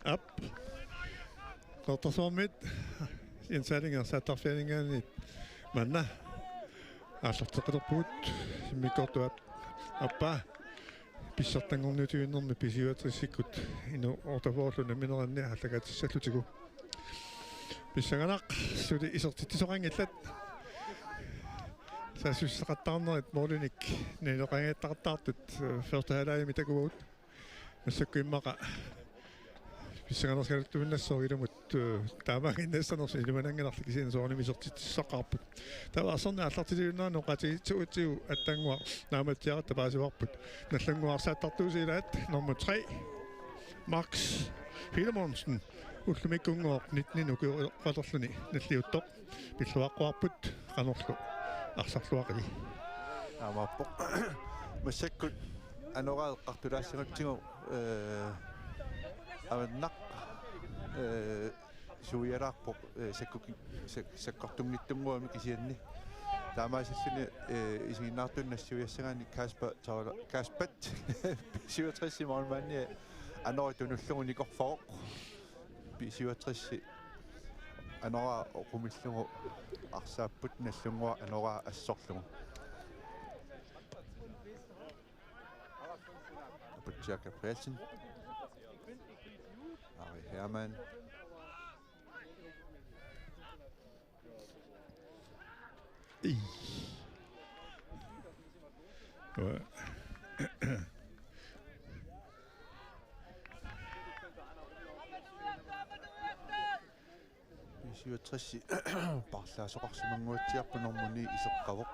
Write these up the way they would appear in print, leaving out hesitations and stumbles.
Up. Kortosormit. Insalinga satarfianingaani manna. Аллартеқилерпуут симмикортуат аппа писсартангорнутиуннэрми писиуатриссиккут ину ортавоорлуна минеранни аллагатиссаллутигу писсаганақ сули исертитсоқангиллат саасуссақаттаарнерит моолуник нилоқангаттартаартут фертаалаами такуут нассаккуиммақа писсаганерскалуттуиннассоорилумут таамагиннассанерси илуманангаларлу кисиина соорними сертитсақарпут таваасерна аллартилиуннаано qatiitsuutigu аттангуа нааматсиарат паасиварпут наллангуарсааттартуусилаат номер 3 Max Filemонsen уллумиккунгоо 19 укуqallerluni наллиуттоқ пиллуаққуарпут qanорлу арсарлуақи амаппо массаккут анораеққартулаассигатсигу аваннақ суиараарпо саккартунгиттунгуами кисианни таамаасиллуни исигиннаартуннассуиассагаани Kaspert 67 målmand анора тунуллугу никорфаоқ би 67 анора румиллугу арсааппут наллунгуа анора ассорлугу Jakob Pedersen Ari Hermann Ouais. 67 парлаасоқарсимангуатсиарпу нормуни исеққавоқ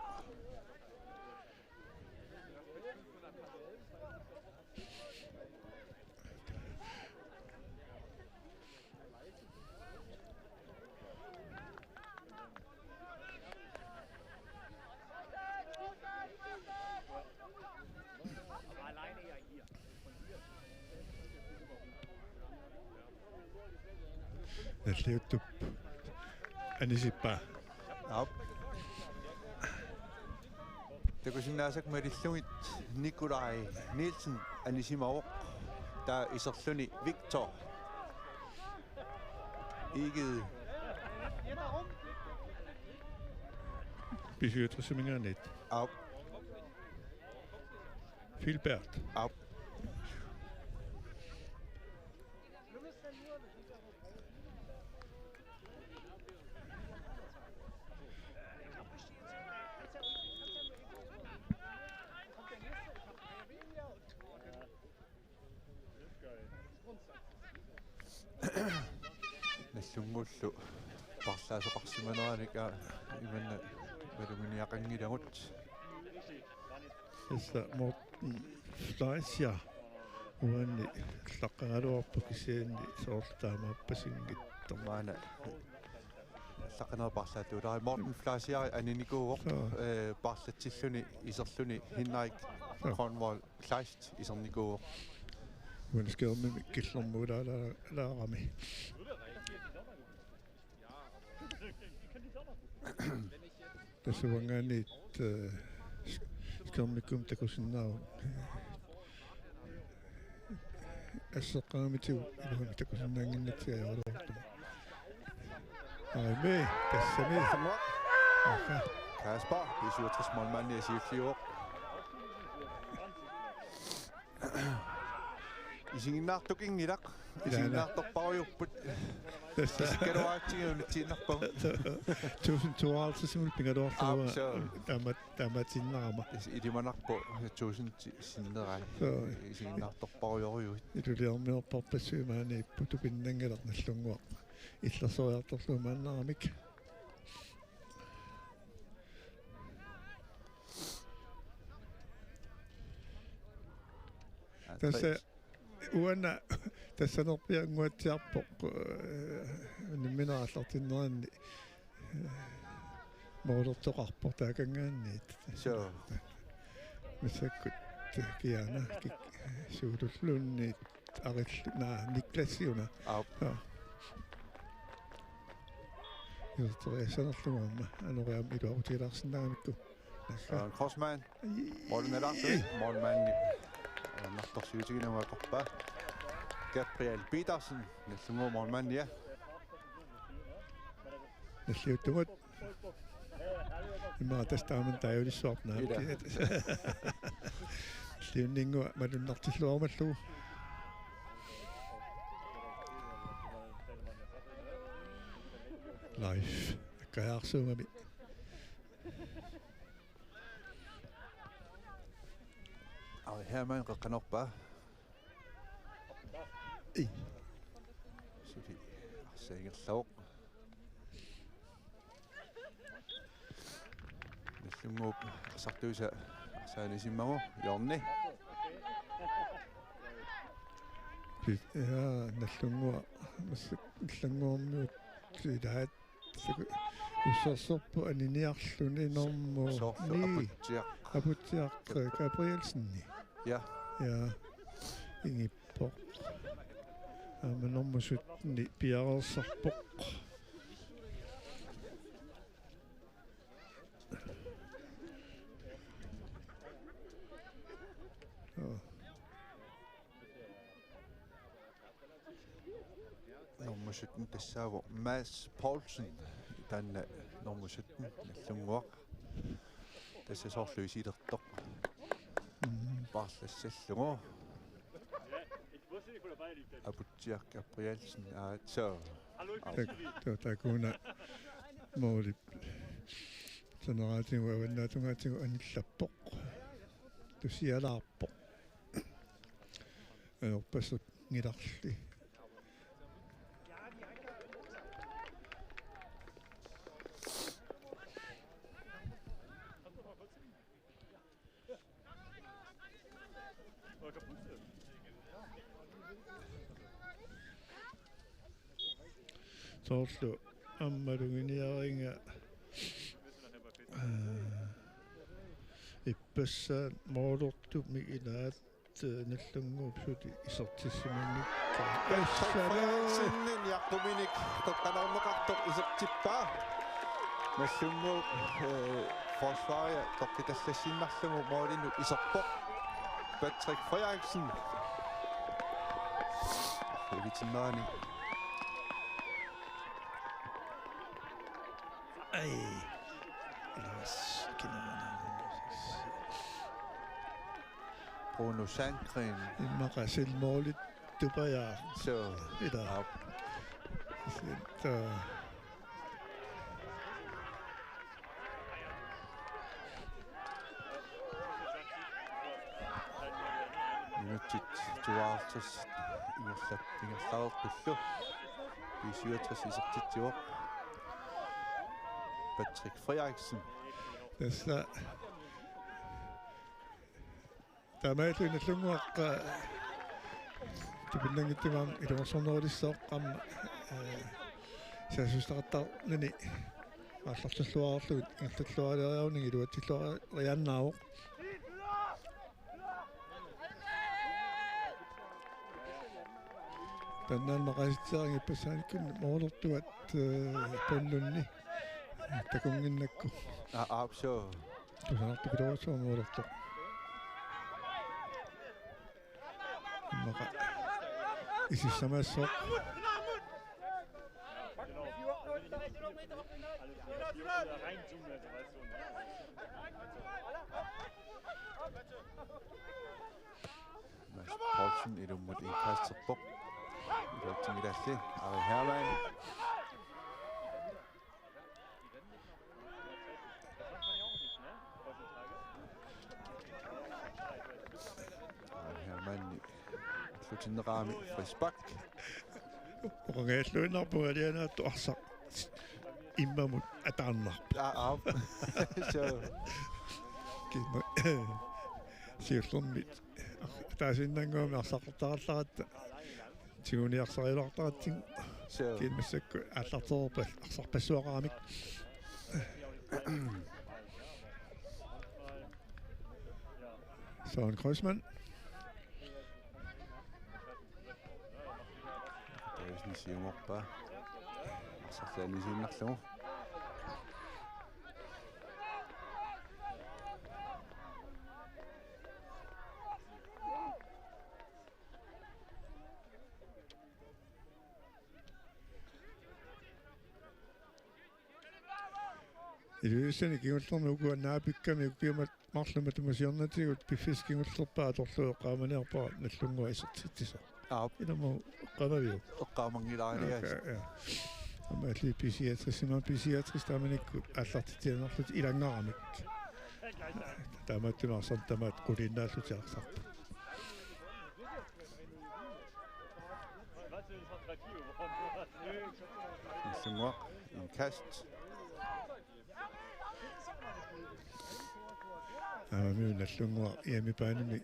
наллиуттуп анисиппа ап такусиннаасак малиллугит Nikolaj Nielsen анисимаоқ таа исерлуни Victor игед бисиутрисимингаанит ап Filbert ап наллунгуллу парлаасоқарсиманераника иманна малуминиақангилагут эсса Morten Fleischer уанни лаққаралуарпу кисианни соорлтаамааппасингиттормаана сақанаа парлаатуулаа Morten Fleischer аниникууоқ парлатсиллуни исерлуни Henrik Kronwall Kleist исерникууоқ уанскеерми киллэрмуулаалаарами тасуангаанит скэрмиккум такусиннаа ассеққаамитиу илугами такусиннаангиннатсиаярулуартума аймэ тассами аха Kasper 67 målmand i Siflior Isinnartukinngilaq isinnartorpariupput скеруаатигиултиннарпа 1052 пингалуарлуа таматиннарама илиманарпо 1000 синнерай isinnartorpariuruut илулиармиорпарпассуимаани путупиннангалерналлунгуа иллерсориарторлуумааннарамик тасса уана тассанерпиангуатсиарпоқ нимминааллартиннеранни моолертоқарпор таакангаанниит so мисаккут киана суулуллуунниит ариллна Niklassiuna юртуриасанерлугамма анериам илуарутилаарсинаагамикку Crossman målmand målmand nartorsiutiginaaqorpa Gabriel Petersen, nellungu målmand, наллиуттугут имма тастааман таавлиссуарнаа Ida. лиуннингуа малуннартиллуармаллугу лайф аккаярсуугами Herman Qanorpa. и Sufi arsaingerlaruq. Nellunguup arsartuisa arsaanisimmagu yorni. ja наллунгуа наллангуармиут силаат уссерсорпу анинниарлүни норму Sorfu aputiaq. апутсиақ Габриэлсенни Ja, ja ингиппо нормусутни пиарерсарпоқ nummer 17 tassaavo Mads Poulsen tanna nummer 17 nellunguaq. Tässä sorluisilertoq. Parlassallugu. Aputiaq Gabrielsen så такуна моолип санаратингу аваннаатунгаатингу аниллаппоқ тусиалаарпоқ аерпассут ngilарли соорлу аммалугиниаринга иппассаа моолортуми илаат наллунгуупсути исертиссиманникка Sinnin jaqtuminik toqqanorneqartoq isertippaa. Nallungu forsvaria toqqitallassinnarlugu moolinut iserpoq. Patrick Frederiksen. Evitsinnaani. ай илас кинана Bruno Sandgren. иммақасилмоолит тупаяа Så ида op. ситта Minutit 52 ingerlaarpullu. 67 isertittiuq. Patrick Frederiksen. tässä тамаалуна лунгуаққа тупиннангиттимаам илуарсорнерулиссооққамма саасустақаттарнани ааллартуллуаарлугит ингерллуалериарунги илуатсиллуарианнаавоқ таннаан мақаситсаариги пассааниккун моолортуат поллунни такунгиннакку Op så. тусаартукулуусоо моолортоқ мақа исиссамаассоо Mads Poulsen ilummut inkaasterpoq. Iluatsingilalli Ari Hermann. Ari Hermann slutineraami frisbak. оqangaаллуинарпу алианаатту арсақ иммамут атаарнарпу Op. Så кима сиуллэрмит таасиннангуами арсақартаралларатта тигуниарсарилартаратсин så киимассакку ааллартерпал арсарпассуақарамик Søren Kreuzmann täysin siumorpa. Arsallaani siinnarlugu. илуиссани кигуллерми укуаннаапикками укиумат марлумат тумасиорнатигут пиффискингуллерпаа торлуоққааманиарпаа наллунгуа исертитсиса илама қамавиу эққаамангилааниас амали писиатрисима писиатрис аллартитианерлут илангарамик таматтунарсар тамаат қулиннааллутиарсарпа исунгуа инкаст амами наллунгуа иамипааними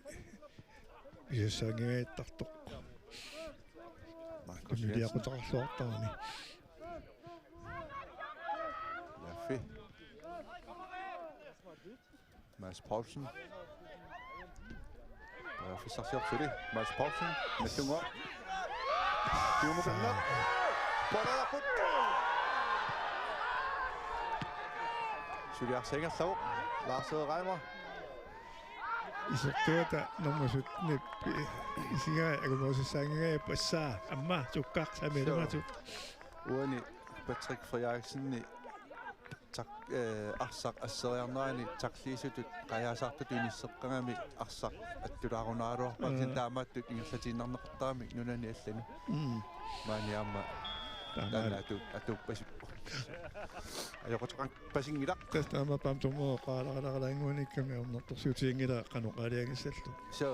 исаангигааттартоқ кунилиақутақарлуартарами Laffe. Mads Poulsen. Laffe sig selv til det. Mads Poulsen med tunge op. Det må gå nok. Bolden er fod. Julia Singer så. Lars Reimer. исертуата нормасутни исига агумоса сангага пасса амма суккарт самелумату Uani Patrick Frederiksen tak arsaq asseriarnaani takliisutut qajaasartut unisseqqangami arsaq attulaarunaruarpaatin taamaattut ingerlatiinnerneqartaami nunani allani maani amma atupasippu ajoqotoqan pasingilaq тастама памтумо qaalaaqalaaqalaanguunikками орнартэрсуутиингила qanuqaaliagissallu so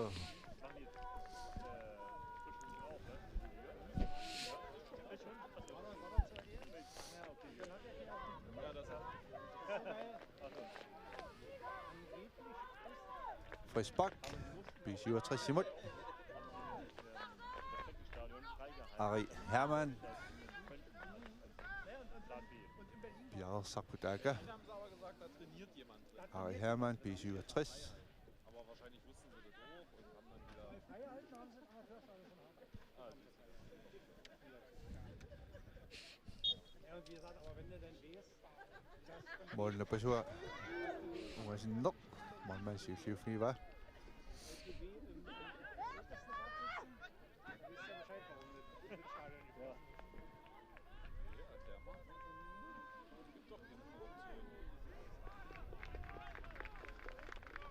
Frisbak, B67 Simon. Ari Hermann. Bjerre Sakudaka. Ari Hermann, B67. Målene på sur. Nu er sådan nok. Man siger 7-4, hva'?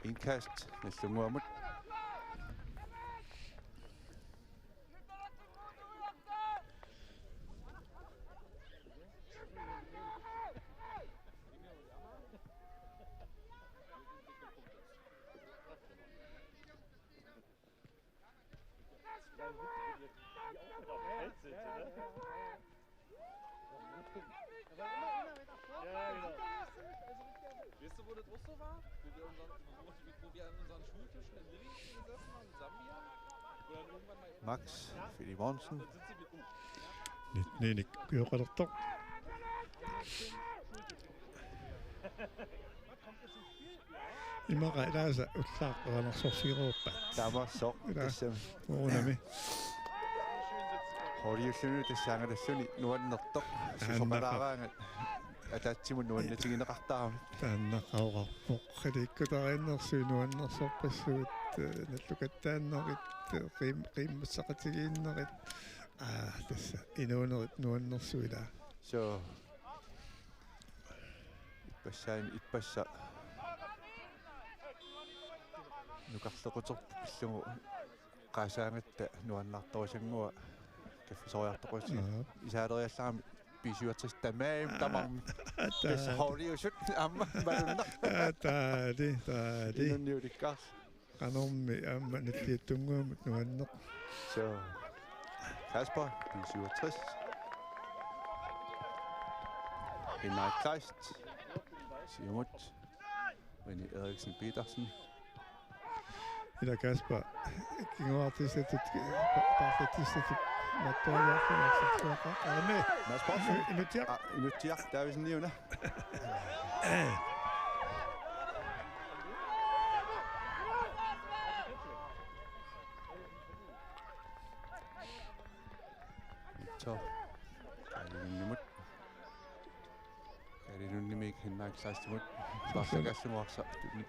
Indkast, næste Mohammed. Weißt du, wo das auch so war? Wo wir an unseren Schultischen in Livingston gesessen haben, in Sambia? Wo dann irgendwann mal Max, Philip Monsen. нитник киоқалертоқ имаqa илааса уллааққаранерсорсигерууппа Dammer, så. Ligesom. уунами Horiullunu tassangalassuni nuannertoq sisoqalaaraangat атаатсимун нуаннатигинеқартаарами тааннақаорарпоқ халиккутаариннерсуинуаннерсорпассуут наллукаттааннерит қиммассақатигииннерит тасса инуунерит нуаннерсуила så иппасса нукарлеқутер пиллугу qaasаангатта нуаннарторисангуа каффисориартоқусси исаалериаллаарами B67 тамаим тамарми тас хориусут амма балунна таали инунниуликкаас канорми амма наллиаттунгуумут нуаннеқ så Kasper B67 Henrik Kleist Simut René Eriksen Petersen ila Kasper kingoartisatut parfatisatut mattooriarfunarsitua ame Mads Poulsen inutiaq Davidsen Niuna så Nimik Henrik Kleist Simut Svarsagassimorsa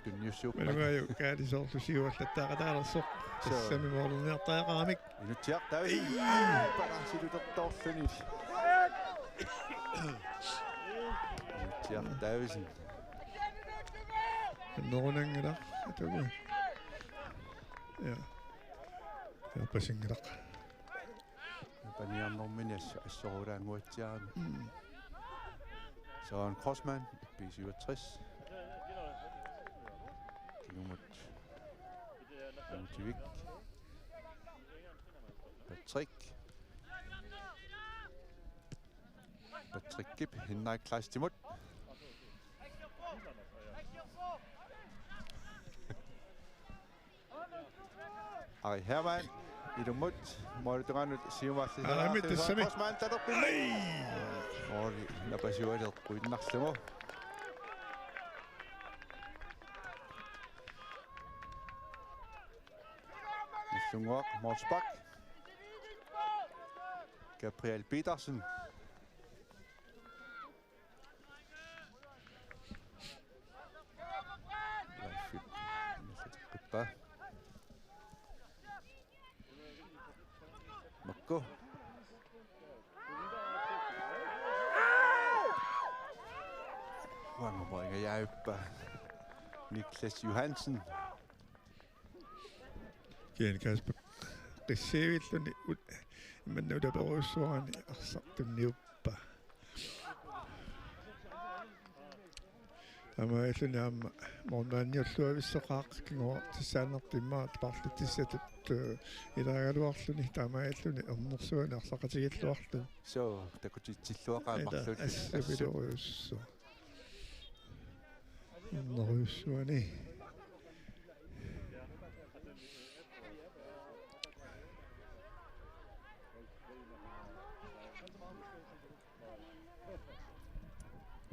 Dunjusuk Melungaaju kaalisorlusiuallаттаaqataalersoq тассами моорнертаақарамик Inutiaq Davidsen Balansilutertorlunit Inutiaq Davidsen Nornangila atugi. Ja. Ja pasingila. Paniarnormin assorulaanguatiaami. Søren Crossmann, B67. Nummer Antivik. Patrick Gibb, Henrik Kleistimut. Ari Hermann, Idumut, Morduranut, Siumarli. Crossmann, Tadopin. Ori, napasiuadet kuidnarlumo. Nissungor, Morsbak. Gabriel Petersen. Makko. Vangerbrønger Jævpa. Niklas Johansen. Kian Kasper. Qissivilluni men udaperuussuarani arsartunniuppa. Ama illuni amma mornaanniulluavissoqaaq kingoor tissaanertimmaa parlutissatut ilaagaluarluni tama illuni ernersuani arsaqatigilluarlu. So takutitsilluaqaammarlut. Assapiluruussu. Erneruussuani.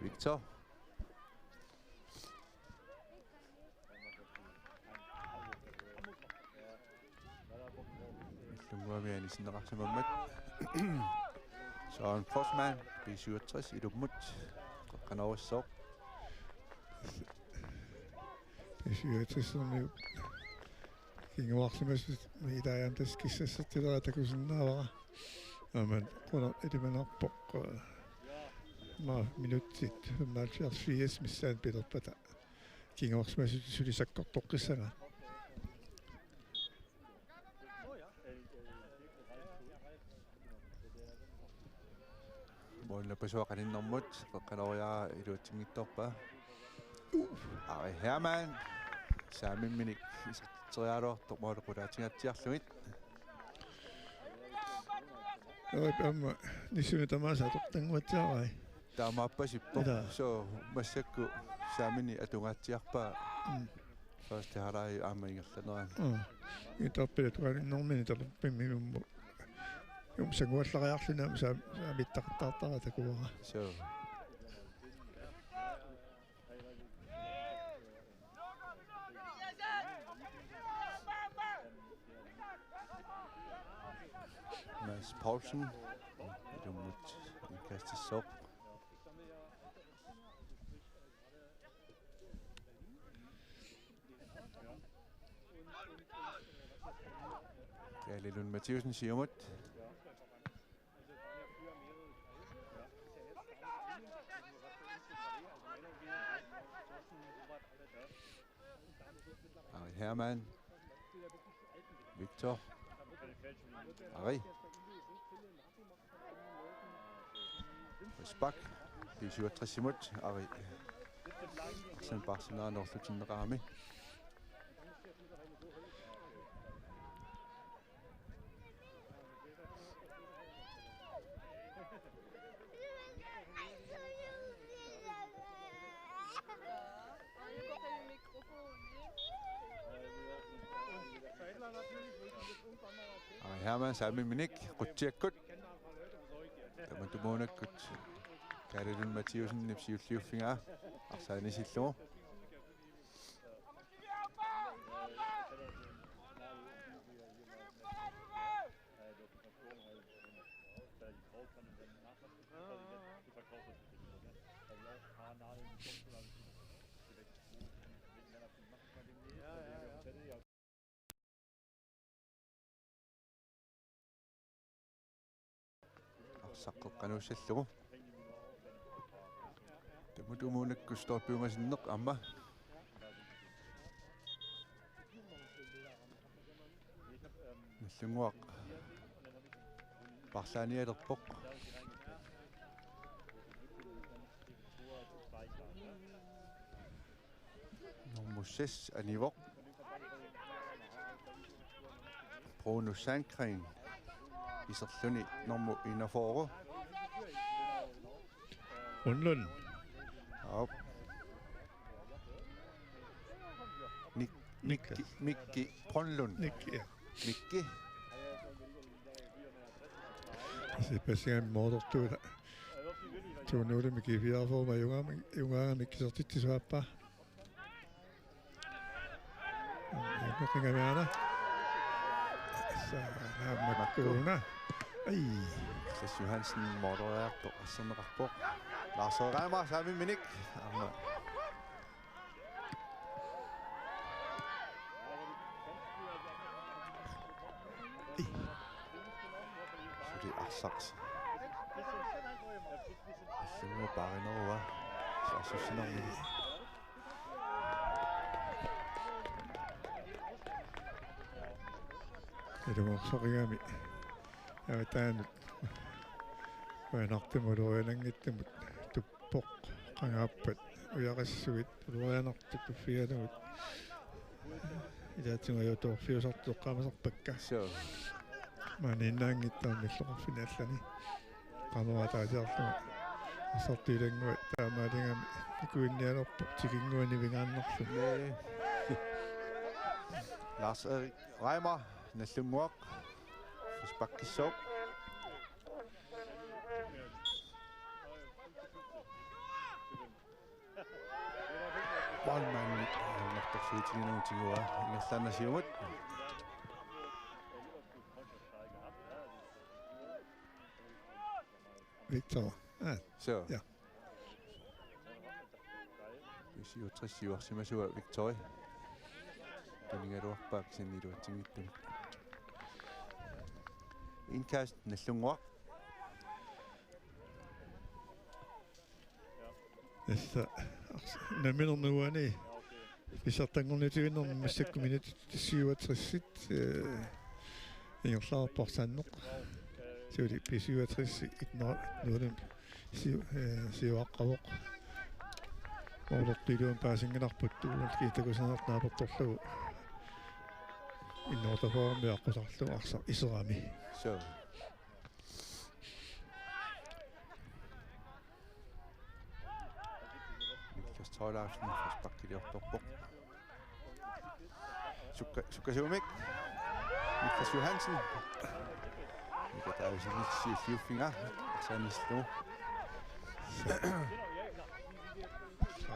Victor. Lumruamiani sinneqarsamammat. Søren Crossmann, B67, Idumut. Qaqqanarussooq. B67 kinguarsimasut miidaayan taskissassattilera takusinnaavara. Aman quna idimanarpoq ma minutsit 75 missaan pilerpata kinguarsimasut sulisakkortoqqissanga. Moilla pasuaqaninnermut qaqqanoriara iluutingittorpa. Ari Hermann saamimminik isarterialuartoq moalequlaatigaatiarlugit. Amma nissuni tamaasaatortanguatiarai. Taamaappasippo so massakku saamini atungaatiarpa. First harai aamaingerlaneraan. Itarpilat qaninnermini tarpimmilummu. Sanguallariarlunam saamittaqtartara takuara. So Mads Poulsen, Idumut, Ikastissoq. Galilun Mathieusen, Siumut. Ari Hermann, Victor, Ari. Spak, B67 Simut, Ari. Sen Barcelona Northlutinderami. Ari Hermann, Salmi Minik, Ruttiakkut. Tamatumonakkut. Galilun Mathieusen, Nipsiulliuffingaa. Arsaanisilluu. Saqqeqqanuussalluu. Tamutumuunakku storpiungasinneq amma Nallunguaq. Parlaanialerpoq. Nummer 6 Anivoq. Bruno Sandgren. Iserluni nummer 41. Rundlund. Op. Mikki Brønlund. Nick, ja. Mikki. Se pasiaan muodostuu. Tuo nuori mikä vielä voima jungaa mikki sortitti suappa. Onko kenkä meana? Saa makkuuna. Ai. Chris Johansen modererer på sådan rapport. Lars Reimer, så er vi Minik. Så det er Arsaks. Det er bare noget, så synes jeg nok. Det var så ringer mi. Jeg vet det. Jeg nok det må du længe det må du bok kan op og jeg er så vidt du er nok det du fire det. Jeg tænker jeg dog fire så du kommer så bækker. Så. Men inden ikke der med så finalen. Kommer der der så det den går der med den gå ind der op til gå ind i vingerne nok. Lars Reimer, Nallunguaq. Sparki så. Boldmand nok der fedt lige nu til nu. Ingen stand at sige ud. Victor. Ja. Så. Ja. Vi siger 60 år, så man så Victor. Den er du bak sin i du ting dem. Indkast Nallunguaq. Että nämä nuoni. Hvis tänne nyt vinden on mistä minut 67 en klar porsan. Så det er 67 ikke noget siuaqqavuq. Orlortiluun paasinginarputtuulut kiitakusanarnaaportorlugu innortaformi aqqusarlu arsa iserami. Så. Niklas Tøjlarsen fra Sparkiliortorpok. Sukasumik. Niklas Johansen. Der er jo sådan lidt 4 fingre. Så er den slå.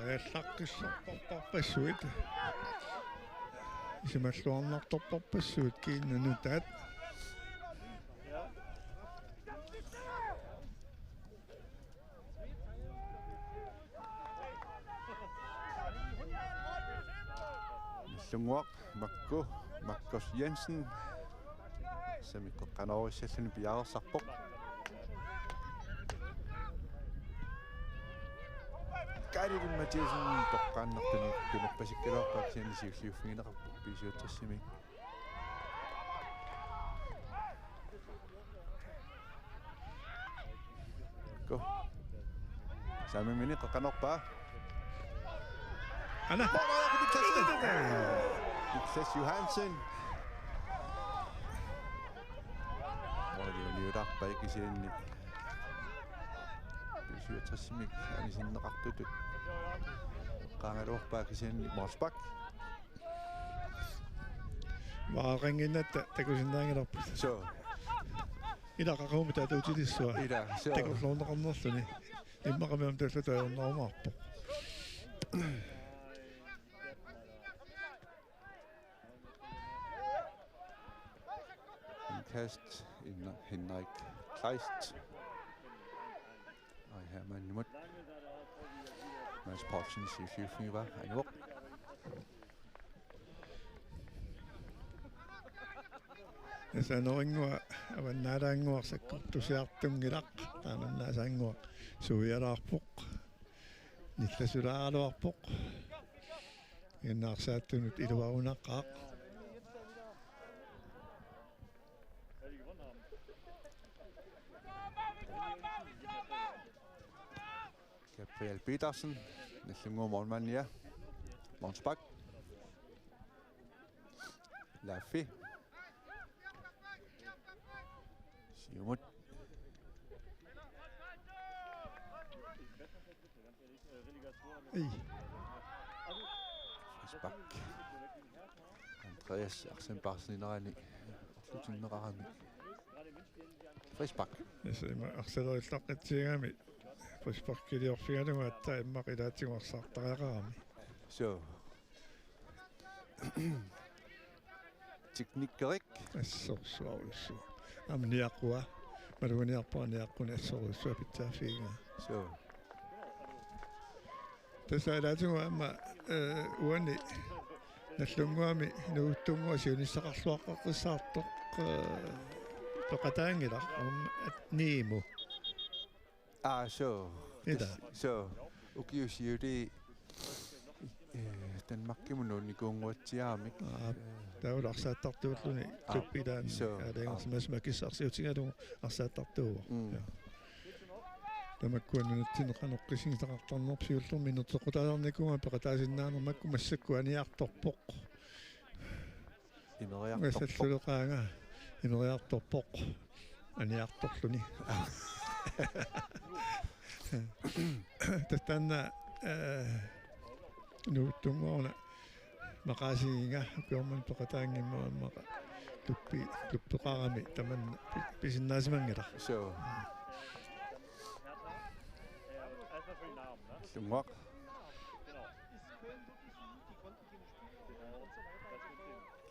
Jeg snakkes op på suit. Hvis man slår nok op på suit, kan nu det. Nallunguaq, Markus Jensen. Semikko Kanorissaluni piarersarpoq. Kairin Mathiasen toqqaannartuni kunuppasikkaluarpaak siani siulliuffigineqarpoq pisuuttassimi. Go. Sami mini qanorpaa. Anna. Niklas Johansen. Liudarpaiki siani. Pisuuttassimi ani sinneqartutut. Qaangaluarpaaki siani Morsbak. Var ringinnat takusinnaangilarpu. Så. Ilaqaqaumi taatuutilissua. Ida så. Takulluunneqarnerluni. Immaqamiam taslatayornermarpu. Indkast Henrik Kleist. Og Herman Nummer. Mads Poulsen i 4 var Anivoq. Tässä noingua avan nadangua sakku siartungilaq taanna sangua suiaraarpoq. Nillasulaarluarpoq. Innaarsaattunut iluarunaqqaaq. Gabriel Petersen. Nellunguum Ormania. Monsbak. Laffi. Siumut. Ei. Frisbak. Andreas Arsenbarsen inderani. Orlutinnerarami. Frisbak. Isima arsalerillaqqatsigaami. Frisparkiliorfigaluga atta immaqilaatigorsartariaqarami. Så. Teknikkerik. Assorsuarussu. Amniaqua. Maluniarpaaniaqquni assorussu pittaafiiga. Så. Tasalaatuga amma uani nallunguami nuuttunguа siunissaqarluaqqaqqissaartoq toqataangilaq niimu. Så. Ida. Så. Ukiusiudi Danmarkimunun ikuunguatsiaamik. Taularsaattartuulluni tuppilaani aleengersimasmakissarsiutigalu arsaattartuuva. Tamakkuanunuttineqanoqqisingsaqartarnerpsiullermi nutequtaalarnikuga peqataasinnaanерmakku massakkuaniartorpoq. Imeriartorpoq. Imeriartorpoq. Aniartorluni. Tastanna nuuttunguarna maqaasiginga ukiorman peqataangimmaqa tuppeqarami tamanna pisinnaasimanngila. Så. Lungwaq.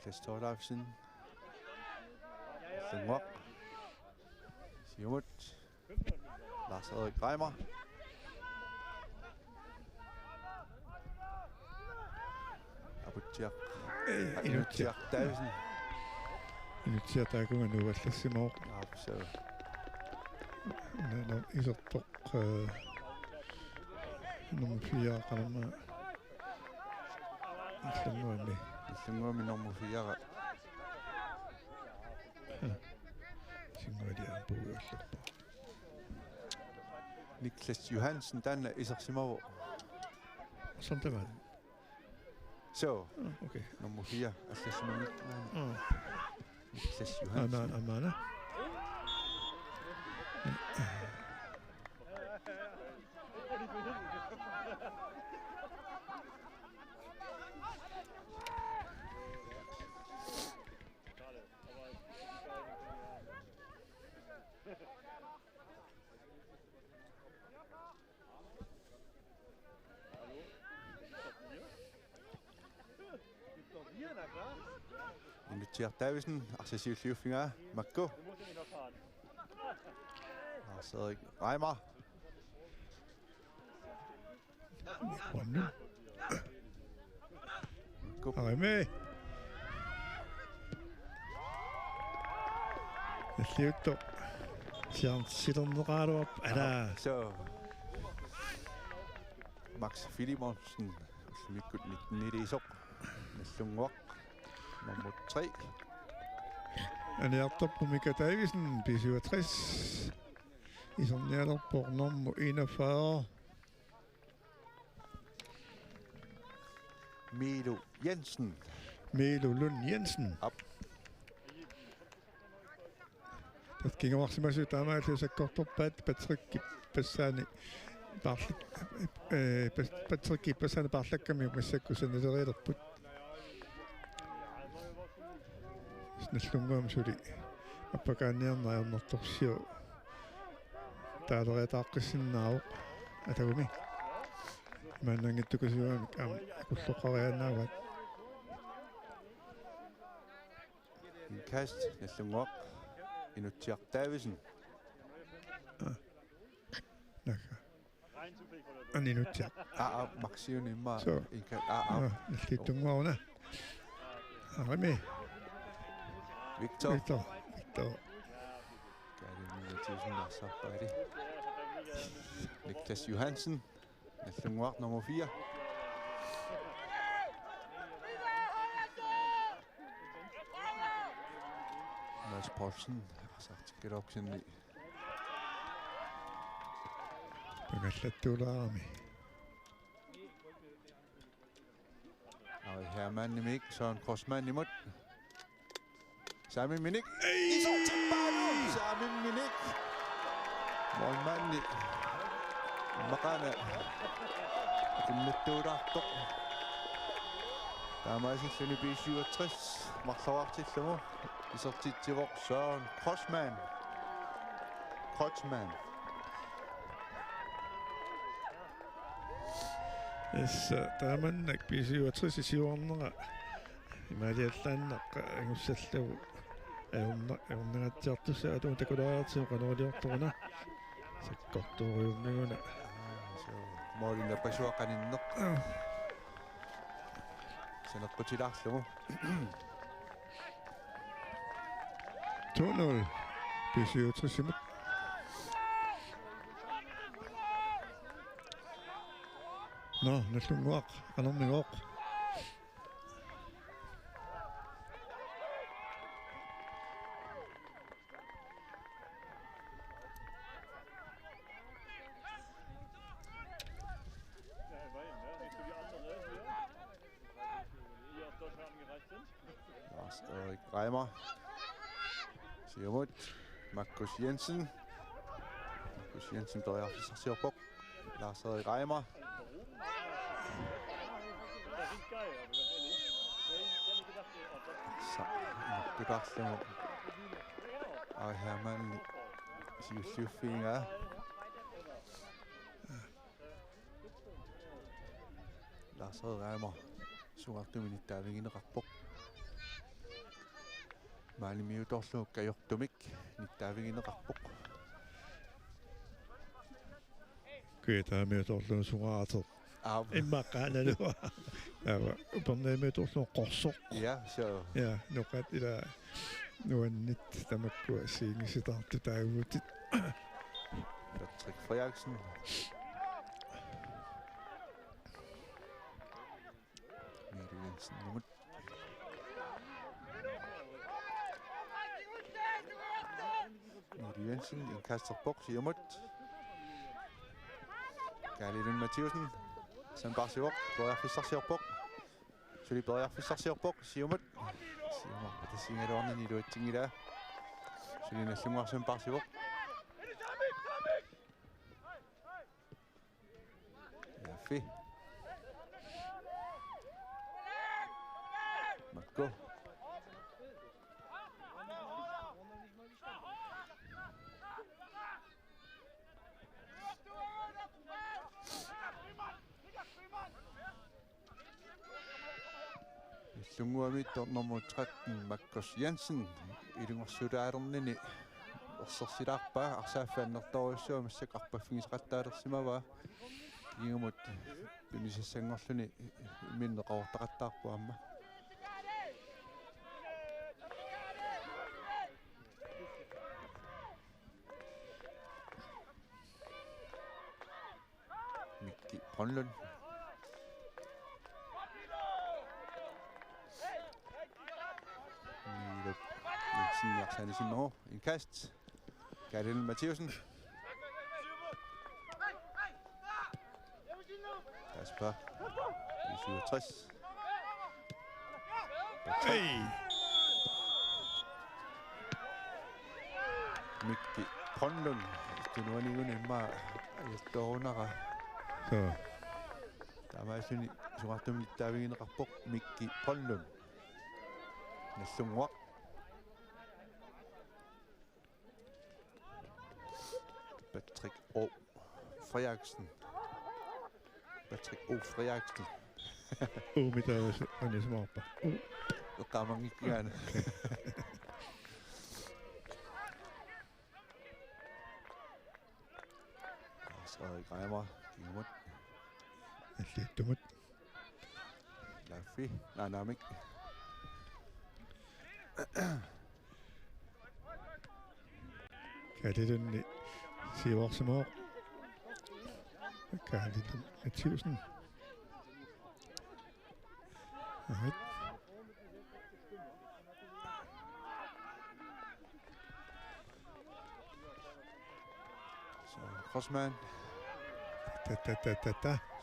Klaas Torleifsen. Lungwaq. Siumut. Lars Erik Reimer. Abutiaq. Inutiaq Davidsen. Inutiaqtaakunga nuuallassimaoq. Så. No isertoq nummer 4 qalama. Lungwami nummer 4. Singuadia puuallerpa. Niklas Johansen Danne isersimavo. Som det var. Så. Okay. Nummer 4. Aslassimavik. Niklas Johansen. Amana. Inutiaq Davidsen. Arsasiulliuffingaa. Makku. Lars Erik Reimer. Arime. Nalliutto. Siarnsilerneqaaluap ala. Så. Max Filimonsen. Ullumikkut 19 isoq. Nallunguaq. Nummer 3. Aniartorpumika Davisen, B67. Isernialerpor nummer 41. Milo Jensen. Melo Lund Jensen. Op. Tatkingamarsimasu taamaallusakkortorpaat Patrick Passani Barlik Patrick Passani Barlakkami massakkusanalerilerput. Nallunguam suli appakaanniarnaarnertorsiu taaleriataaqqissinnaaruq atagumi maannangittukusuamik akulloqariannaavaat Kast nallunguaq Inutiaq Davidsen. naka aninutiaq Maxiun imma Så. inka nallittunguaruna arimi Victor. Victor Gadi Niklas Johansen. Nallunguaq nummer 4. Mads Poulsen. Artikkeloksen Pangallattuulaarami. Ari Hermann Nimik, Søren Korsmann imod. Sami Minik. Iso tilbage. Sami Minik. Målmanden Makana. Kullettuulartoq. Taamaasiссuni B67 марлаваартиллугу исертитсивоқ Søren Korsmann. Taamannak B67 isiuarnera имаалиаллааннаққа агуссаллагу ауннагатсиартусса атуун такулаариартиу канорилиорторуна саккортуориумнагуна моолинна пасуаққаниннеқ санеққутилаарлугу 2-0 B67 имут наллунгуақ анернигооқ Lars Erik Reimer. Siumut. Markus Jensen. Markus Jensen drejer Fissersiopok. Lars Erik Reimer. Nakkudarslugu. Ari Hermann siussiuffiingaa. Lars Erik Reimer. Suartuminittaavigineqarpoq. Maalimiutorlugu kajortumik nittaavigineqarpoq. Kuitaamiutorlugu sugaarter иммаққааналуа ава упернаамиуторлуун қорсоқ я нуқат ила нуаннит тамаккуа сингиситаарту таагуутит Patrick Frederiksen. Mikkel Jensen nummer. Mikkel Jensen indkaster boks i området. Kærligheden Mathieusen. Sandbarsivok, Bøjer Fissersiopok. Suli Bøjer Fissersiopok, Siumut. Siumut, det siger det ordentligt, du ikke tænker i dag. Suli Næslummer, Sandbarsivok. Ja, fedt. Marco. Lunguamit nummer 13, Markus Jensen. Ilungorsudaaderni orsersilaarpa arsaaffaannertoruissuа массақарпа фигисеқаттаалерсимава кигумут пинисассангорлуни миннеқавортақаттаарпуамма Mikki Brønlund. Jensen Simmer. En kast. Kærligheden Mathieusen. Kasper. 67. Hey! Mikki Brønlund. Det er nu en uden en meget stående. Så. Der er meget sådan, så ret dem lidt, der er vi en rapport. Mikki Brønlund. Næsten ord. Patrick O. Frederiksen. Patrick O. Frederiksen. Mitä on niin smaappa? Joka on mange gerne. Så er det Reimer. Imod. Lidt dumt. Laffi. Nej, ikke. Kan det den siger også som år? Kan det Mathieusen? Nej. Så Korsmann. Så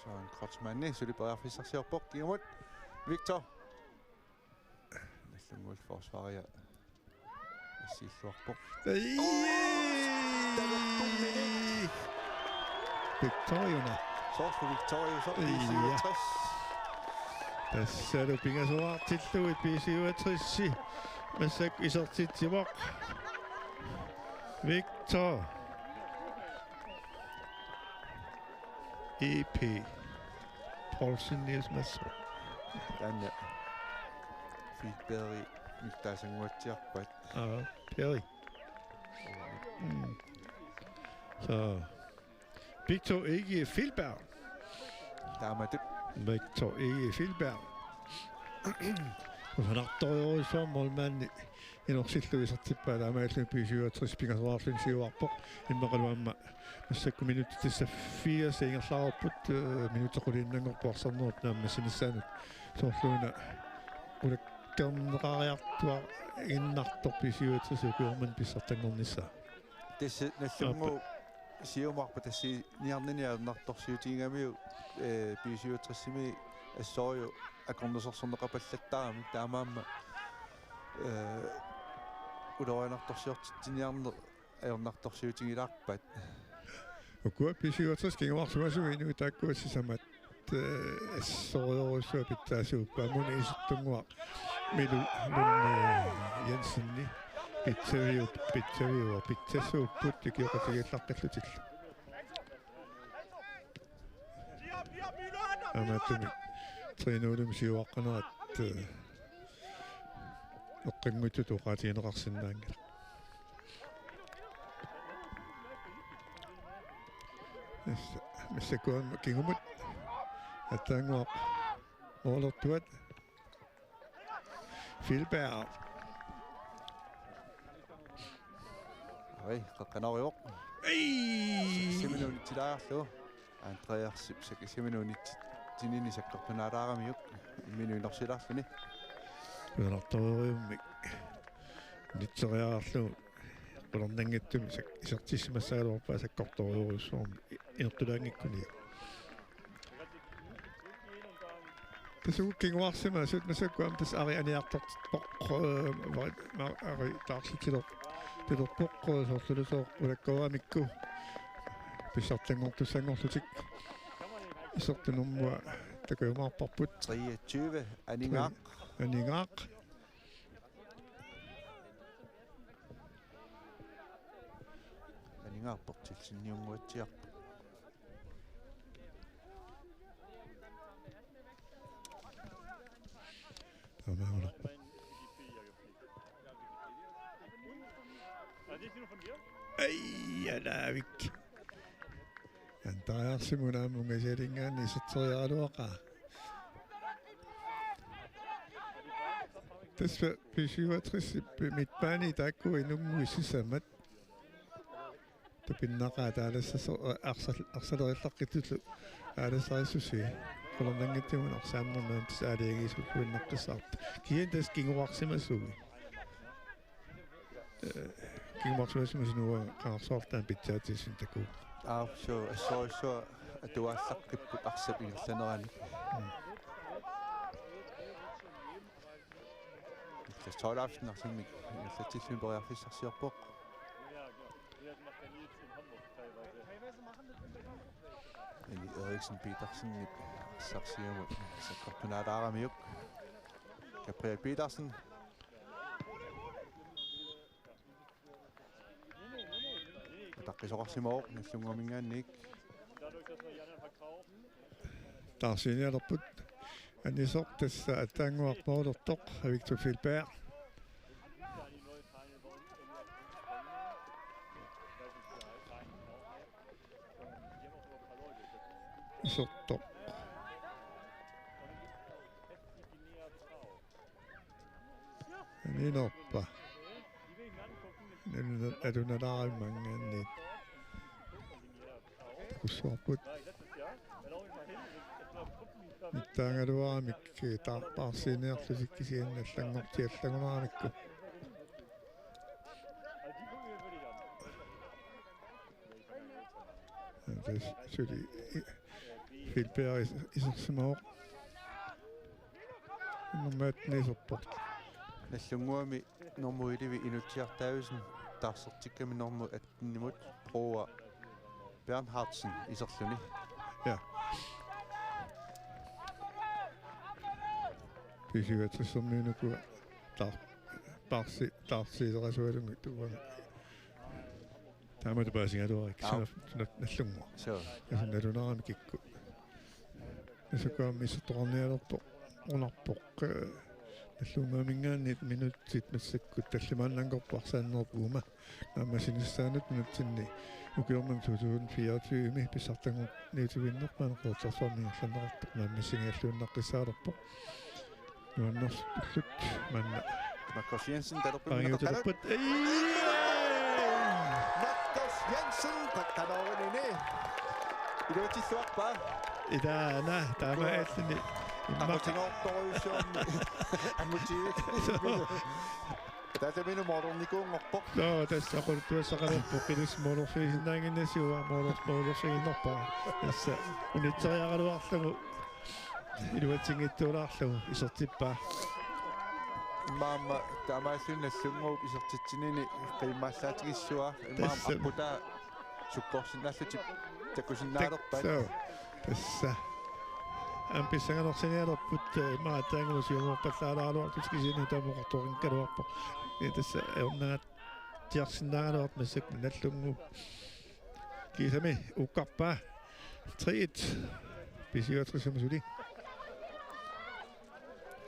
en Krotsmanni, så det bare fissarsiorpok imod Victor. Næste målforsvar, ja. Silluarpok. Victoriana. Source for Victoria, så B67. Tässä on pingasua tiltuit B67. Mässä isot Timok. Victor. EP. Paulsen Niels Madsen. Tänne. Fitberg. Nyt tässä on muotsiakkoit. Perry. Så Victor ikke Filberg. Tämä Victor ikke Filberg. Han har dårlig som målmand. En oksitlu isartippa taamaallun P67 pingasarlun siuarpoq immaqaluamma massakku minuutissa 4 seingerlaarput minuuttequlinnangorpuarsernerut naamma sinissaanut soorluuna ulakkernerariartua innartor P67 ukurman pissartangornissaa tässä nallungu siumarpa tassi niarniniarnartorsiutiingamiu P67 assooriu akornusorsorneqapallattaami taamaamma ulorinartorsiortitiniarner ajornartorsiutigilaarpat ukua P67 kinguarsuasuinu taakkuassisamat assoriorusua pittaasuuppa mun isuttunguaq milu Jensenni pitsasuupput tikiuqatigillaqqilutillu amatumi trinuulum siuaqqanaat oqqinnguttu tuqaatiineqarsinnaangila missakkuam kingumut attaanguaq oorlertuat Filberg oi qaqqanariuq ei 7 minuutit tilaarlu Andreas Sipsek 7 minuutit tinini sakkortunaalaaramiuk minuunersilarluni Ulartoriummi nitseriaarlu qulornangattumi isertissimassaaluarpaa sakkortoriuruussuarmi inertulaangikkuni tasuk kinguarsima sut masakkuam tas arianiartort poq ari taarsitilo tilorpoq sorlulusoo ulakkoramikku pissartangortussangorlutik isortunermua takuumaarparput 23 aningaaq aningaarportilsinniunguatsiaq tamaularpa ei alaavik antariarsimunaamungasalinngaanni iserteriaaluaqa tasva P67 mitpaani taakku inummuissisamat tapinnaqaa taalassasor arsalerillaqqitullu aalassarissusi qolornangattimun arsaamnernaam tasaaliagiisukuinnaqqissaart kian tas kinguarsimassugi kinguarsimassunuwa qaarsoortaan pitsaatisin takuu so assoorissua atuaallaqqipput arsapigillaneraani das tollaften arsimik illatillun periarfissarsiorpoq Eli Eriksen Petersen sarsiamut sakkortunaalaaramiuk Gabriel Petersen taqqisoqarsimooq nallungamingaannik taarsiinialerput annisoq tassa attaanguarpoorlertoq Victor Filberg isortoq aninorpa adunalaarimangaanni takussuarput mittaangaluaramik taarpaarsiiniarlusikkisiannallangortiallangunaaramikku Det syli Filberg isarsimaoq. Nummaatni iserport. Nallunguami normuilivi inutiartaavisen taarsertikkami normu attinnimut Roa Bernhardsen iserluni. Ja. Pisiuatissermiunuku tarsiiserasualungu tuana. Taamatu paasingaluarik nallungu. Så. Yasunalunarami kikku. Nasukaami issertoqarnialerpo unarpoq nallungamingaannit minutsit massakkut tallimaannankorparsaannerpuuma naamasinissaanut minutsinni ukiorman 2024 pissartangu niutivinnerpaneqertarsorminerlanerartoq naammassingialluunnaqqissaalerpo nuanners manna Marcus Jensen paangiutillerput Marcus Jensen takkanorinini. Iluutilluarpa. idaana taamaallini Amutinortoruussuarni. Tataminu modernikuungorpoq. No, tässä on tuossaqalerpo qilusmoolorfiisinnaanginnasiuа moolorfiinerpa. Tässä unitsariaqaluarlugu iluatingittuulaarlugu isertippaa. Maama taamaallunnallunguup isertitsinini qiimmaallaatigissua maam apputa sukkorsinnaallutik takusinnaalerpa. So, tässä ampissanganersiниалерпут маатаангусиумоққаллаалааруартут кисини тамоқарторинкалуарпо. Tässä орнаат тиарсинаагалуарт массак наллунгу кисами уккарпаа 3-1 писиуатрисамсули.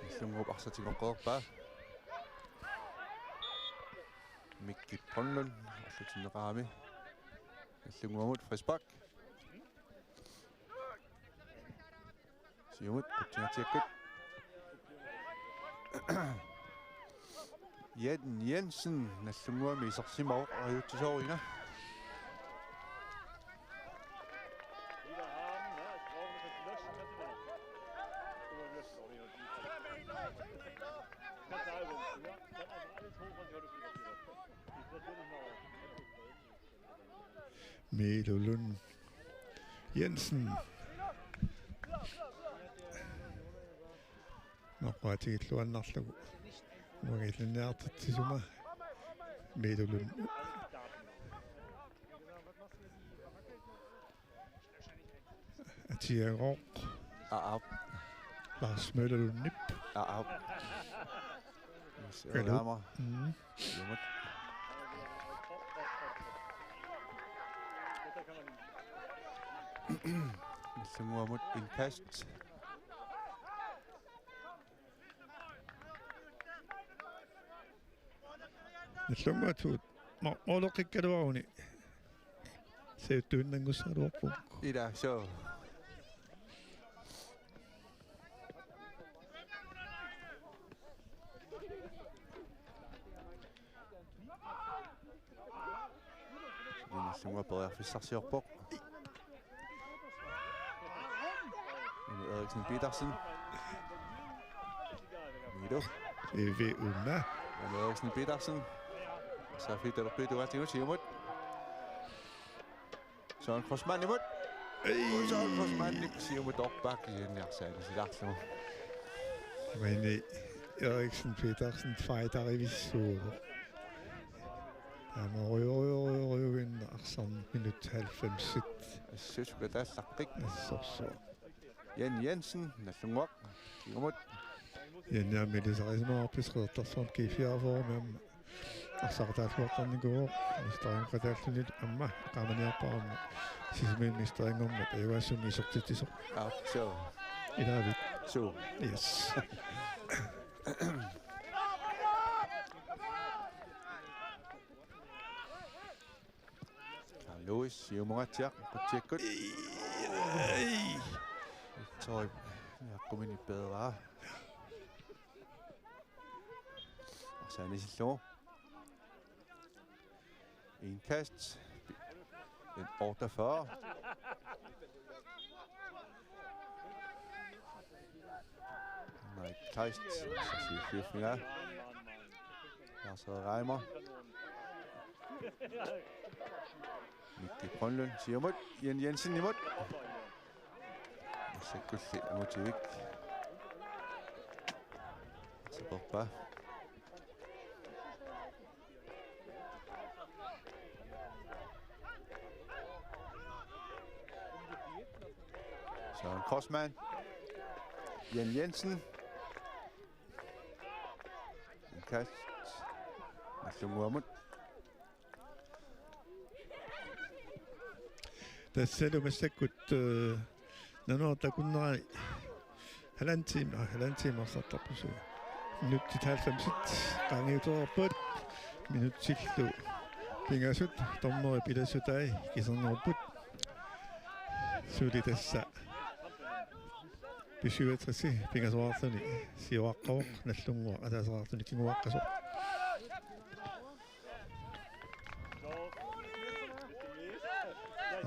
Nallunguup arsatigoqqeerpaa. Mikki Ponlund allutineqaami. Nallunguamut Frisbak. Siumut kutinatiakkut. Jan Jensen nallunguami isersimaoq ajuttisoorina. Melulund Jensen. Noqaatigiluannarlugu muagillinniartitsisuma Melulund Atiaroq Aap. Lars Møllerlund-Nip. Aap. Siumut. Nallunguamut inkast. Nallungaatuut mooloqikkaluaruni seuttuinnangussaaluarpuk. Ida so. Nallungua periarfissarsiorpoq. Eriksen Petersen. Mido. EV Unna. Eriksen Petersen. Så fik der blevet ret til Siumut. Søren Krossmann imod. Søren Krossmann Siumut op bak i den her sag. Det er så. Men Eriksen Petersen fighter i visur. Han røver Arsen minut 90. Jeg synes, at der er sagt rigtigt. Så. Jan Jensen, Nallunguaq, Siumut. Jan Melisariismaa pisqertarsorm kiifiarfoormiam arsaqtaалluaqarniguuq mistariinqatааллунит амма qaamaniarpaarma sisimiin mistariingormat ayuassumi isortitisoq Ja, så. ilaavit Så. yes Louis, Siumuqatiaq, qutiakkut. Toi, jeg kom ind i bedre. Og så er det så. En kast. En 48. Nej, Kleist. Så siger 4 final. Der er så Reimer. Mikkel Grønlund siger imod. Jan Jensen imod. Sekkulli Motivik. Så Borpa. Søren Korsmann. Jan Jensen. En kast. Naslung tässä oli sekut nanoota kunna halvantimer saattaa pysyä. Minuutti 90 kangiutorput. Minuutti sillu. Pingasut tommoi pidesut ei kisanoput. Suli tässä pysyväträsi pingasvaartuni siuaqqaoq nallungua atasaartuni kinguaqqasoq.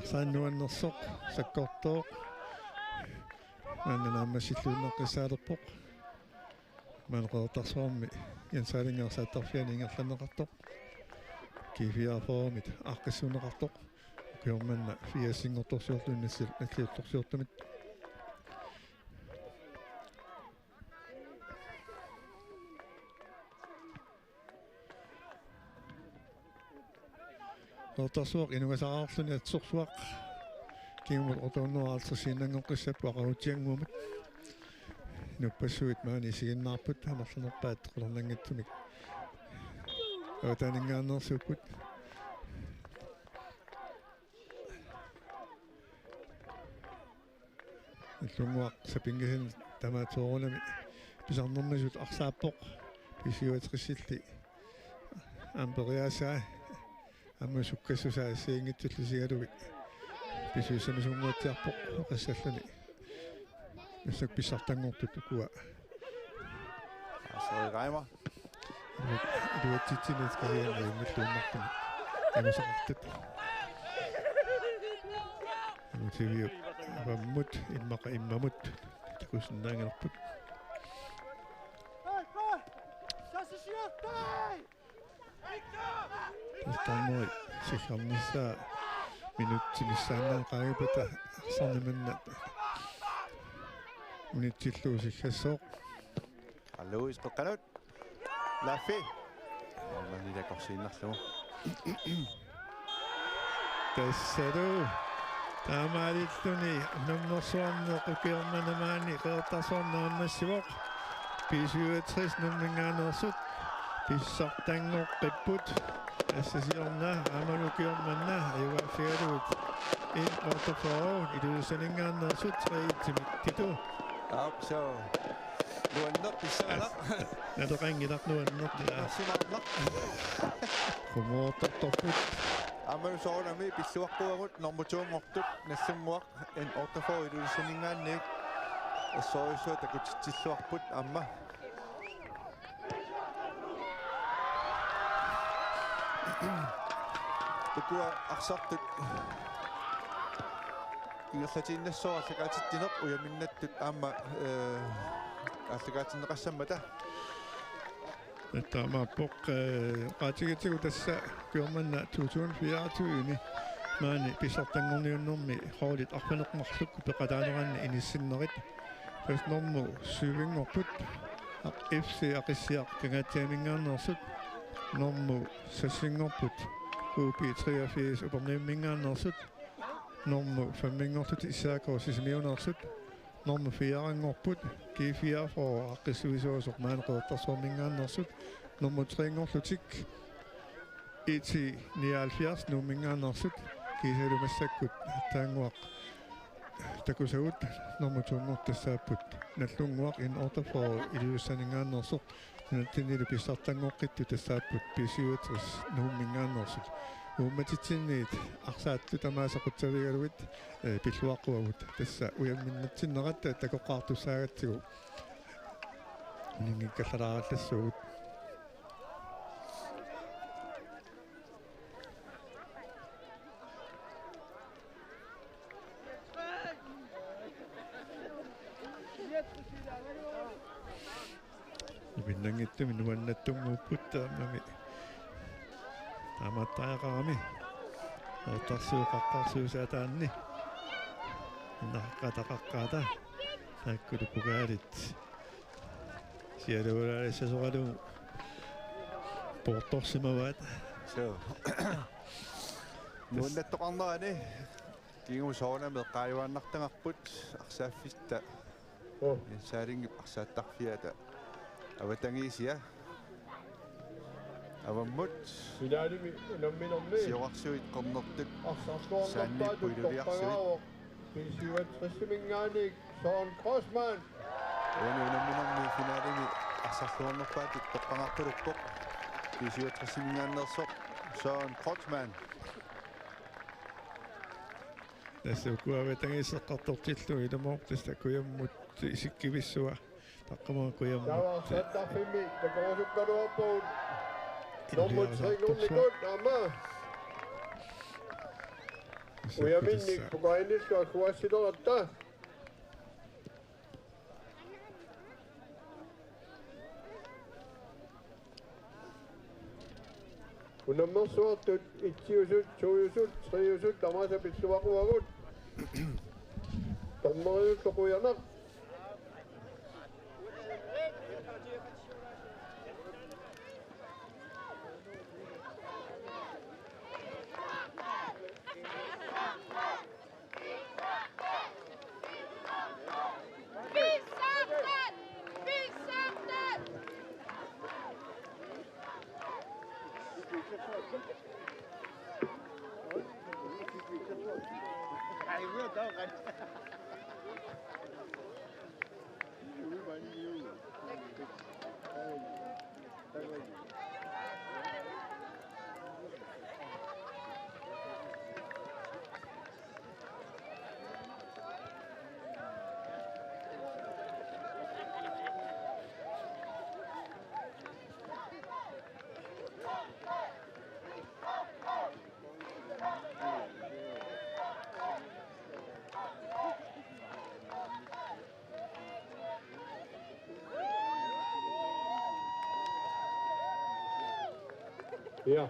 Sannuannersoq sakkortooq mannaammassilluunneqqisaalerpoq maneqertarsuarmi yansaalingersaatarfiani ingerlaneqartoq kiifiarfoormit aqqissuneqartoq kiormanna fiasingortorsiorluunnassил аллиутторсиортамит Torsuaq inugasaqarluni atsorsuaq kiumut otuunnuaralsersiinangoqqissap waqarutianguumut nuppassuit maani siginnaarput amarlanerpaat qulornangittumik awtaaningaannersupput illunguaq sapingasin tamaatuorunami pisarnermasut arsaappoq pisiuatrisilli amperiaasaa amma sukkassusaa siingitsullusigaluvit pisuissamasungguatiarpoq qassallani massak pissartangortut ukua Astrid Reimer. Iluatsitsinat kasianriimmalluunnertumi anusaqartat motiviu avammut immaqa immamut takussinnaangalerput Tarmoi sikarnissaa minuuttimissaannaan qaagipata arsornimanna unitsillu sikkassooq Alois Peqanut. Laffi. Mannila korsiinnerlugu. Tassalu taamaalilluni nummersuarneq ukiormanamaani qeertarsuarnaammassivoq pisuatris numminngaanersut pissartangoqqipput assasiorna amalukiormanna ayuafialuut in ortoforu iluusaninngaanersut triitsimiktitu Så luanneq pissaanaq. nateqangilarnuanneq Pissinarneq. qumuortortorput Amalusoornami pissuaqquagut normutsuungortut nassummuaq in ortofor iluusaningaanniik assoorisua takutitsilluarput amma. Tukua arsartut ingerlatiinnassora allakaatittineq uyaminnаттут аама allakaatineqassammata Taamappoq qaatigitsigu tassa kiormanna 2024 maani pissartangorniunnermi hoolit arpaneqmarluk peqataaneranni inissinnerit fasnormu suvingorput FC aqissiaq kangatiamingaannersut normu sassingorput UP 83 uperniimmingaannersut normu fammingortut issaakoossisimiunersut normu fiarangorput G4 for aqissuisuusoq maaneqeertarsuarmingaannersut normu 3ngorlutik ET 79 nummingaannersut kiisalumassakkut taanguaq takusagut normu 2ngortassaapput nallunguaq in order for iluussaningaannersoq nattinilu pissartangoqqittu tassaapput pisiuatris nummingaannersut uummatitsinniit arsaattu tamaasaqutsavigaluit pilluaqquagut tassa uyamminnatsinneqatta takoqqaartussaagatsigu ningikkallaraallassugut Pinnangittumi nuannattunguupput taamami taamattaaqarami артарсуоқаққарсуусаатаанни иннаққатақаққаата нааккулуппугааlit сиалуалаалиссасоқалугу порторсимаваат so нууннаттоқарнерани кигу соонамеэ қааюааннартангарпут арсааффиста саалингип арсааттарфиата аватангиисия аваммут финалими номминорми сиоқарсуит қорнертут арсарсуорнартаату пилулиарсуит писиватсиминганик Sean Crossman номминорми финалими арсарлуорнерпаатут тоққангартулуппоқ писиватсимингааннерсоқ Sean Crossman нассукуаватангиссеққартортиллу иламоортас такуяммут исиккивиссуа таққамаа куяммут таварсаттарфими такорусуккалуарпуут номмут сигунникут ама уяминник пугаинисуа куассилоратта унаммерсуартут итсиусут суйусут триусут тамаса писсуақуагут томмариут тоқуянақ Ja.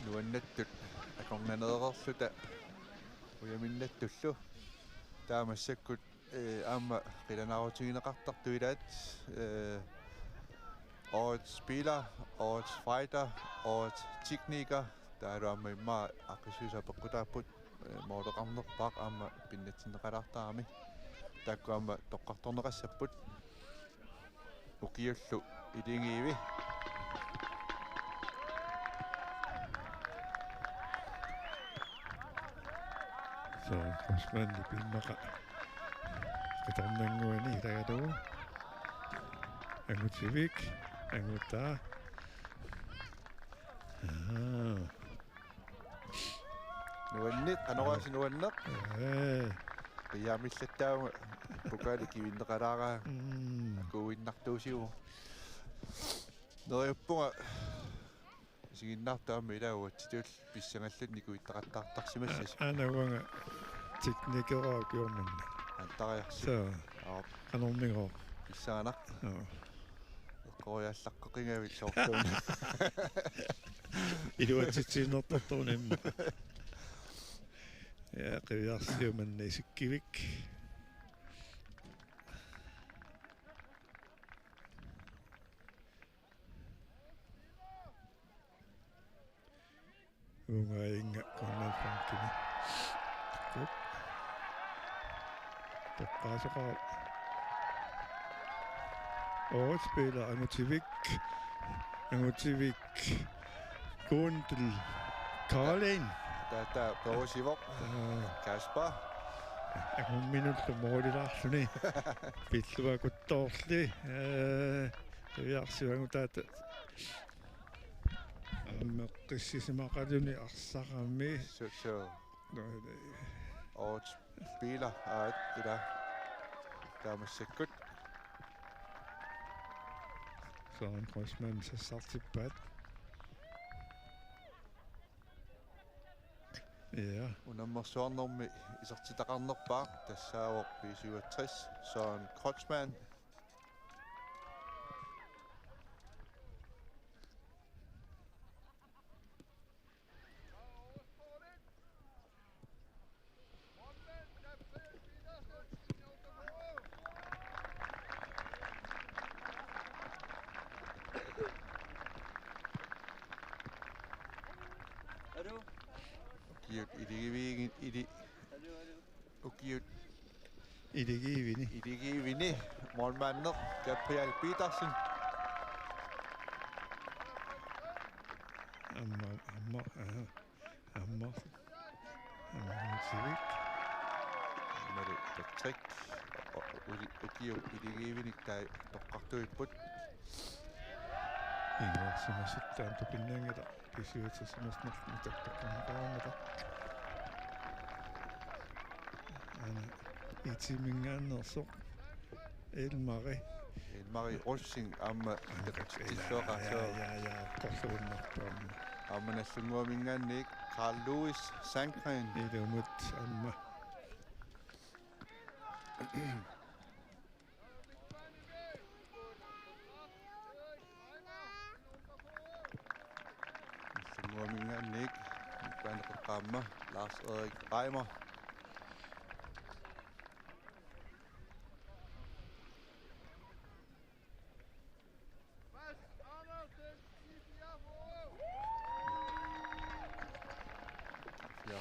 nuannattut akornaneererluta uyaminnattullu taamassakut aamma qilanarutigineqartartuilaat årets spiller, årets fighter, årets tekniker. Der er du amme imma akkisuusa peqqutaaput mootoqarnerpaaq aamma pinnatsinneqalartaarmi. Taakku aamma toqqartorneqassapput ukiullu ilingiivi. Så Crossman pimmaqa qitornanguani tagatu angutivik angutaa Nuannit anoraasi nuanneq qiyaamillattaama pukaali kivinneqalaaraa kuuinnartuusigu neriuppunga siginnartaamma ilaaguatsituul pissangallut nikuittaqattaartarsimassas anawanga teknikera kiormanna антариарси så anormingor писсаанақ эққориаллаққоқингавит соортуун илуатситсииннэрторторунамма я qiviarsiumanna isikkivik ungainga konnafankini kuk toqqaasoqaa årets spiller Angutivik Gundel Karlin таа тоосивоқ Каспар акун минутта моодилаарлуни пиллуакутторли риарсивангутаата аммеққиссисимақалуни арсақамми så årets spiller er det der med sikkert Søren Crossman sassartippaat ja unammersuarnermi isertitaqarnerpaaq tassaawoq 57 Søren Crossman Idigivini målmanden Gabriel Petersen Angutivik med det trick og Idigivini der toqqartuipput ингорсимаситтаан тупиннаангата писиутсимаснэрни таттаққарнеқарамата ана итимингааннерсоқ элмари Rossing amma tillsoqarso ja qorsuvunnertuamma amma nassunguamingaannik Carl Lewis Sandgren ilumut amma nassunguamingaannik paneqqaamma Lars Erik Reimer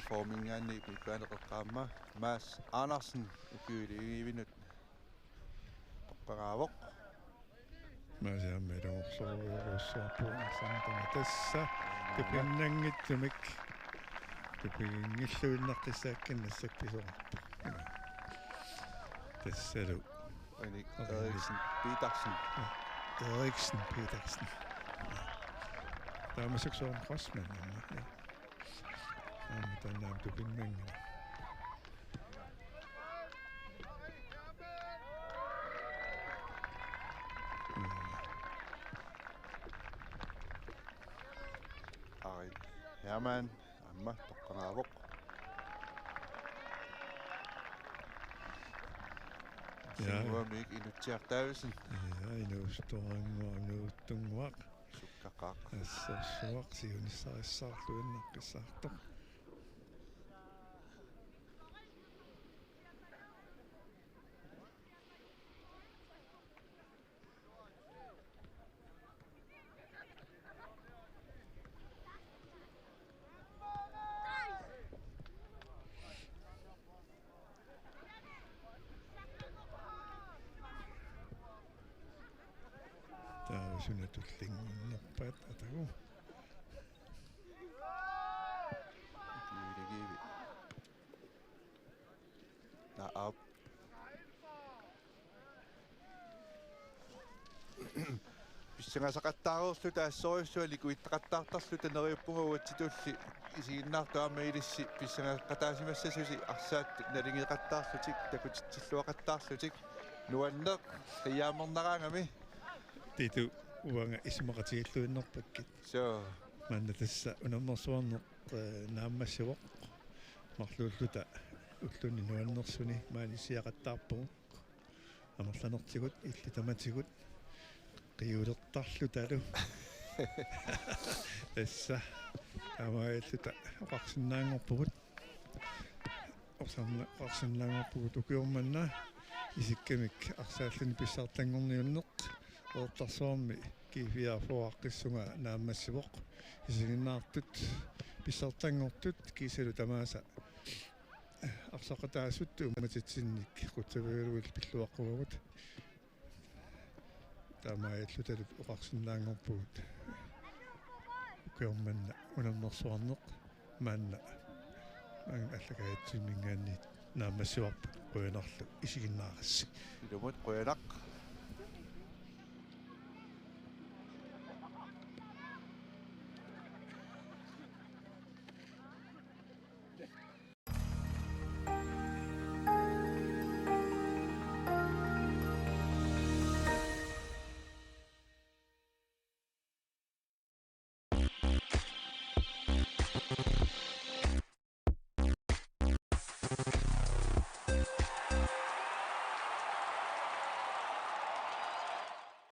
formingaannik paneqqaamma Mads Andersen ukiuliivinut toqqaraavoq масиаммилуорсоруйоруссуарпуунерсамтама тасса тупиннангитсумик тупингиллуиннартисааккиннассакписоқарпу тассалу Erik Eriksen Petersen таамасак Søren Crossman ja таннаам тупиннангила Ari Hermann amma toqqaraavoq Singuamik inutsiartaavisin ja inuustoranguarnuuttunguaq Qaaq. ассорсуақсиунissарissаарлуиннаққиссаарто таавасунатуллингуннерпаат атагу Kiiligiivi. Naap. Pissangasaqattaaruurlu taassorissualiku ittaqattaartarlu taneriuppunguuatsitulli isiginnaartuarma ilissi pissangaqqataasimassasusi arsaat nalingeqattaarlutik takutitsilluaqattaarlutik nuanneq qiyaamernaraangami титу уанга исмақатигиллуиннерпаккит so манна тасса унаммерсуарнеқ нааммассавоқ марлууллута уллуни нуаннерсуни маанисиақаттаарпугу амерланертигут иллитаматигут қиулертарлу талу тасса амааллута оқарсинаангорпугут оқарсинаангорпугут укиорманна исиккамик арсааллуни писсаартангорниуннеқ ооттарсуарми кифиафоаққиссунга нааммассивоқ исигиннаартут писсартангортут кисалу тамааса арсақатаассутту уматитсинник қутсавиулуил пиллуаққугут тамааллуталу оқарсинаангорпугут укиорманна унаммерсуарнеқ маанна аллагаатсимингаанни нааммассиварпу қуянарлу исигиннаарасси ilumut quyanaq